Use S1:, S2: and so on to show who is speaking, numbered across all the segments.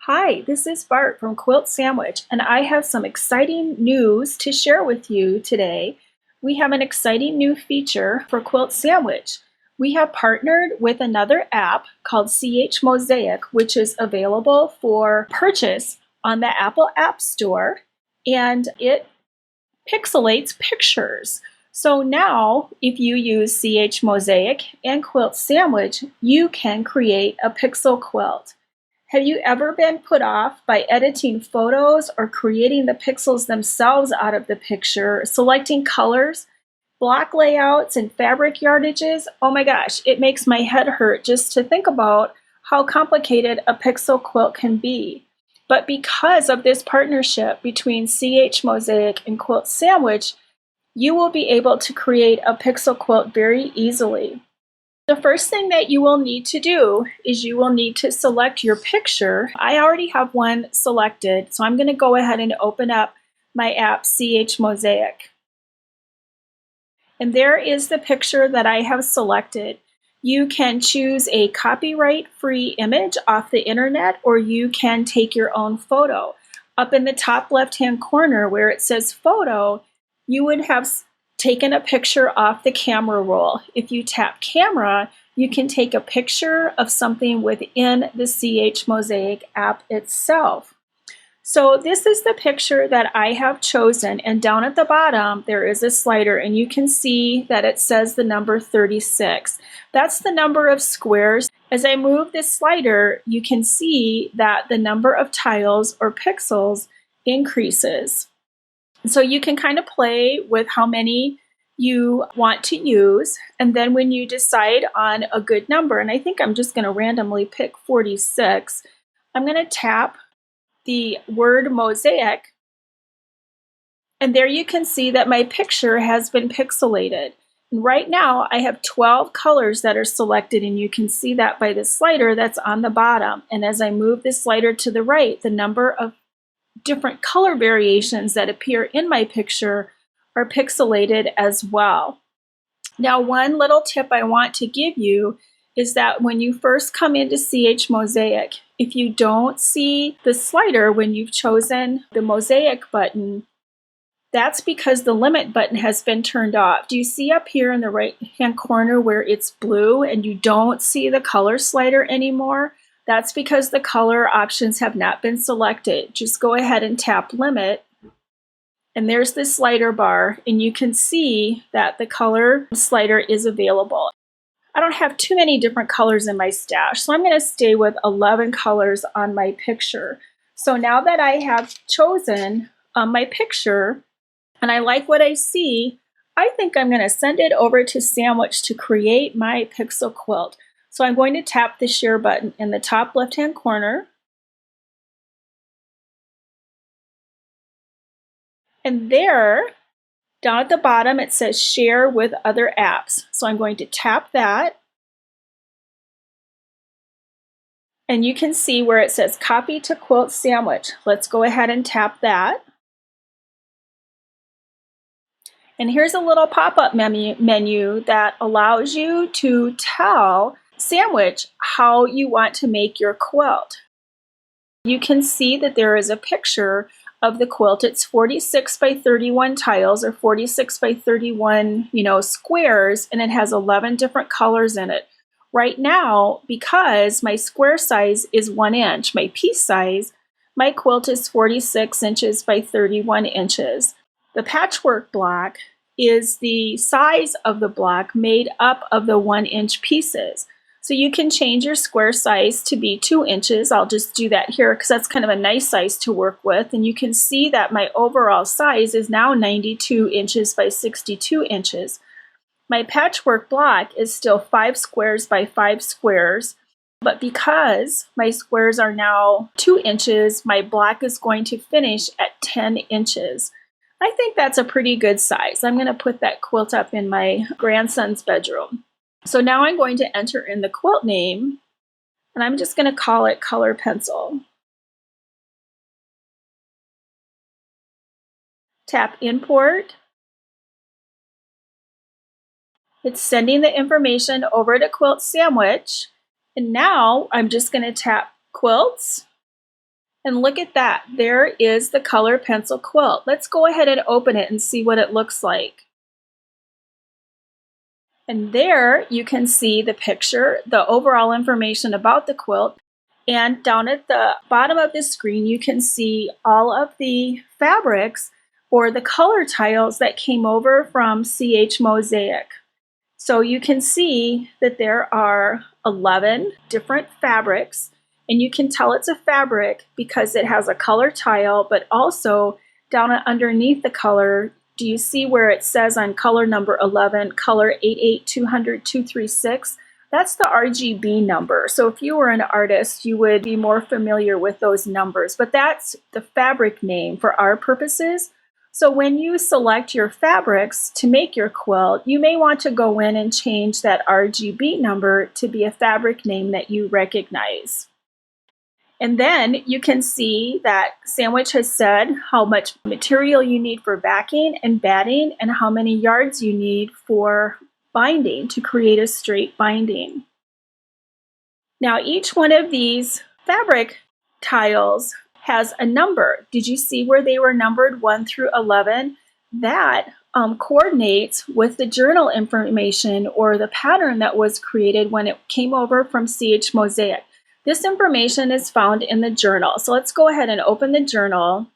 S1: Hi, this is Bart from Quilt Sandwich, and I have some exciting news to share with you today. We have an exciting new feature for Quilt Sandwich. We have partnered with another app called CH Mosaic, which is available for purchase on the Apple App Store, and it pixelates pictures. So now, if you use CH Mosaic and Quilt Sandwich, you can create a pixel quilt. Have you ever been put off by editing photos or creating the pixels themselves out of the picture, selecting colors, block layouts, and fabric yardages? Oh my gosh, it makes my head hurt just to think about how complicated a pixel quilt can be. But because of this partnership between CH Mosaic and Quilt Sandwich, you will be able to create a pixel quilt very easily. The first thing that you will need to do is you will need to select your picture. I already have one selected, so I'm going to go ahead and open up my app CH Mosaic. And there is the picture that I have selected. You can choose a copyright-free image off the internet, or you can take your own photo. Up in the top left-hand corner where it says photo, you would have taken a picture off the camera roll. If you tap camera, you can take a picture of something within the CH Mosaic app itself. So this is the picture that I have chosen, and down at the bottom there is a slider, and you can see that it says the number 36. That's the number of squares. As I move this slider, you can see that the number of tiles or pixels increases. So you can kind of play with how many you want to use, and then when you decide on a good number, and I think I'm just going to randomly pick 46, I'm going to tap the word mosaic, and there you can see that my picture has been pixelated. And right now I have 12 colors that are selected, and you can see that by the slider that's on the bottom. And as I move the slider to the right, the number of different color variations that appear in my picture are pixelated as well. Now, one little tip I want to give you is that when you first come into CH Mosaic, if you don't see the slider when you've chosen the Mosaic button, that's because the limit button has been turned off. Do you see up here in the right-hand corner where it's blue and you don't see the color slider anymore? That's because the color options have not been selected. Just go ahead and tap limit, and there's the slider bar, and you can see that the color slider is available. I don't have too many different colors in my stash, so I'm going to stay with 11 colors on my picture. So now that I have chosen my picture and I like what I see, I think I'm going to send it over to Sandwich to create my pixel quilt. So I'm going to tap the share button in the top left-hand corner. And there, down at the bottom, it says share with other apps. So I'm going to tap that. And you can see where it says copy to Quilt Sandwich. Let's go ahead and tap that. And here's a little pop-up menu that allows you to tell Sandwich how you want to make your quilt. You can see that there is a picture of the quilt. It's 46 by 31 tiles, or 46 by 31, squares, and it has 11 different colors in it. Right now, because my square size is 1 inch, my piece size, my quilt is 46 inches by 31 inches. The patchwork block is the size of the block made up of the 1 inch pieces. So you can change your square size to be 2 inches. I'll just do that here because that's kind of a nice size to work with. And you can see that my overall size is now 92 inches by 62 inches. My patchwork block is still 5 squares by 5 squares, but because my squares are now 2 inches, my block is going to finish at 10 inches. I think that's a pretty good size. I'm going to put that quilt up in my grandson's bedroom. So now I'm going to enter in the quilt name, and I'm just going to call it Color Pencil. Tap Import. It's sending the information over to Quilt Sandwich, and now I'm just going to tap Quilts, And look at that, there is the color pencil quilt. Let's go ahead and open it and see what it looks like. And there you can see the picture, the overall information about the quilt. And down at the bottom of the screen, you can see all of the fabrics or the color tiles that came over from CH Mosaic. So you can see that there are 11 different fabrics, and you can tell it's a fabric because it has a color tile, but also down underneath the color, do you see where it says on color number 11, color 88200236? That's the RGB number. So if you were an artist, you would be more familiar with those numbers, but that's the fabric name for our purposes. So when you select your fabrics to make your quilt, you may want to go in and change that RGB number to be a fabric name that you recognize. And then you can see that Sandwich has said how much material you need for backing and batting and how many yards you need for binding to create a straight binding. Now each one of these fabric tiles has a number. Did you see where they were numbered 1 through 11? That coordinates with the journal information or the pattern that was created when it came over from CH Mosaic. This information is found in the journal. So let's go ahead and open the journal.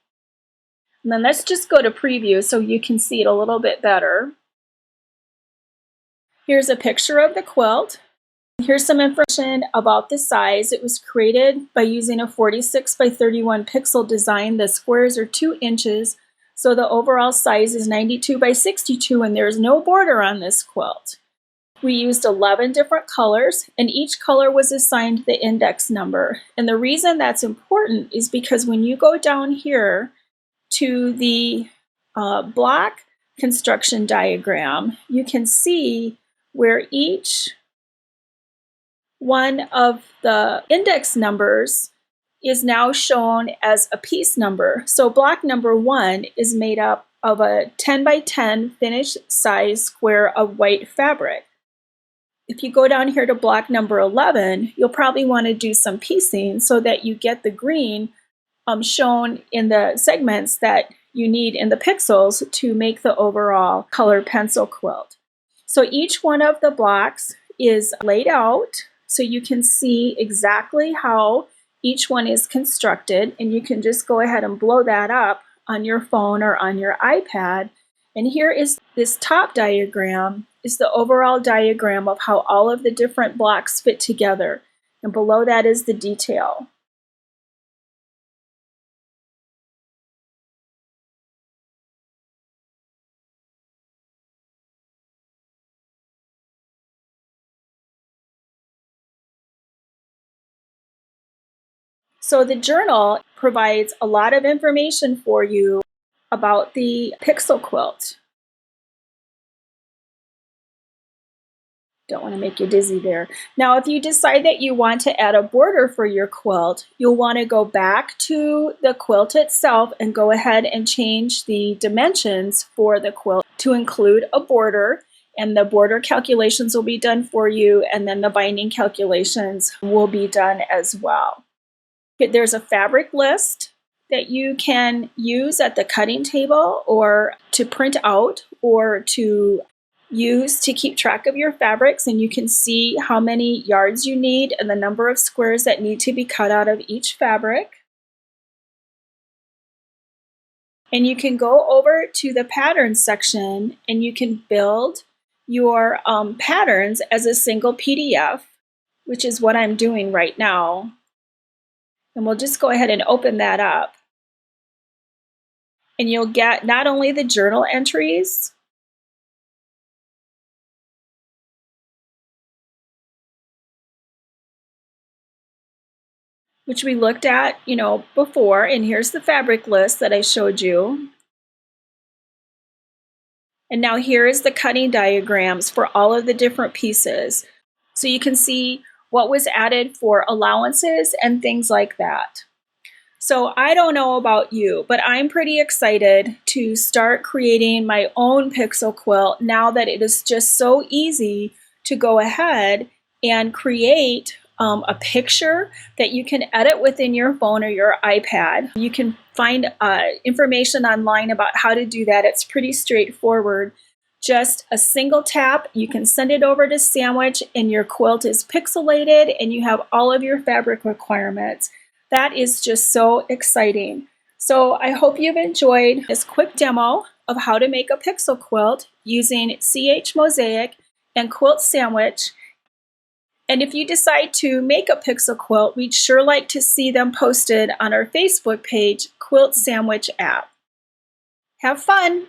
S1: And then let's just go to preview so you can see it a little bit better. Here's a picture of the quilt. Here's some information about the size. It was created by using a 46 by 31 pixel design. The squares are 2 inches, so the overall size is 92 by 62, and there's no border on this quilt. We used 11 different colors, and each color was assigned the index number. And the reason that's important is because when you go down here to the block construction diagram, you can see where each one of the index numbers is now shown as a piece number. So block number 1 is made up of a 10 by 10 finished size square of white fabric. If you go down here to block number 11, you'll probably want to do some piecing so that you get the green shown in the segments that you need in the pixels to make the overall color pencil quilt. So each one of the blocks is laid out so you can see exactly how each one is constructed, and you can just go ahead and blow that up on your phone or on your iPad. And here is this top diagram is the overall diagram of how all of the different blocks fit together. And below that is the detail. So the journal provides a lot of information for you about the Pixel Quilt. Don't want to make you dizzy there. Now, if you decide that you want to add a border for your quilt, you'll want to go back to the quilt itself and go ahead and change the dimensions for the quilt to include a border, and the border calculations will be done for you, and then the binding calculations will be done as well. There's a fabric list that you can use at the cutting table or to print out or to use to keep track of your fabrics, and you can see how many yards you need and the number of squares that need to be cut out of each fabric. And you can go over to the patterns section and you can build your patterns as a single PDF, which is what I'm doing right now. And we'll just go ahead and open that up. And you'll get not only the journal entries, which we looked at, before, and here's the fabric list that I showed you. And now here is the cutting diagrams for all of the different pieces. So you can see what was added for allowances and things like that. So I don't know about you, but I'm pretty excited to start creating my own Pixel Quilt now that it is just so easy to go ahead and create a picture that you can edit within your phone or your iPad. You can find information online about how to do that. It's pretty straightforward. Just a single tap, you can send it over to Sandwich and your quilt is pixelated and you have all of your fabric requirements. That is just so exciting. So I hope you've enjoyed this quick demo of how to make a pixel quilt using CH Mosaic and QuiltSandwich. And if you decide to make a pixel quilt, we'd sure like to see them posted on our Facebook page, Quilt Sandwich app. Have fun!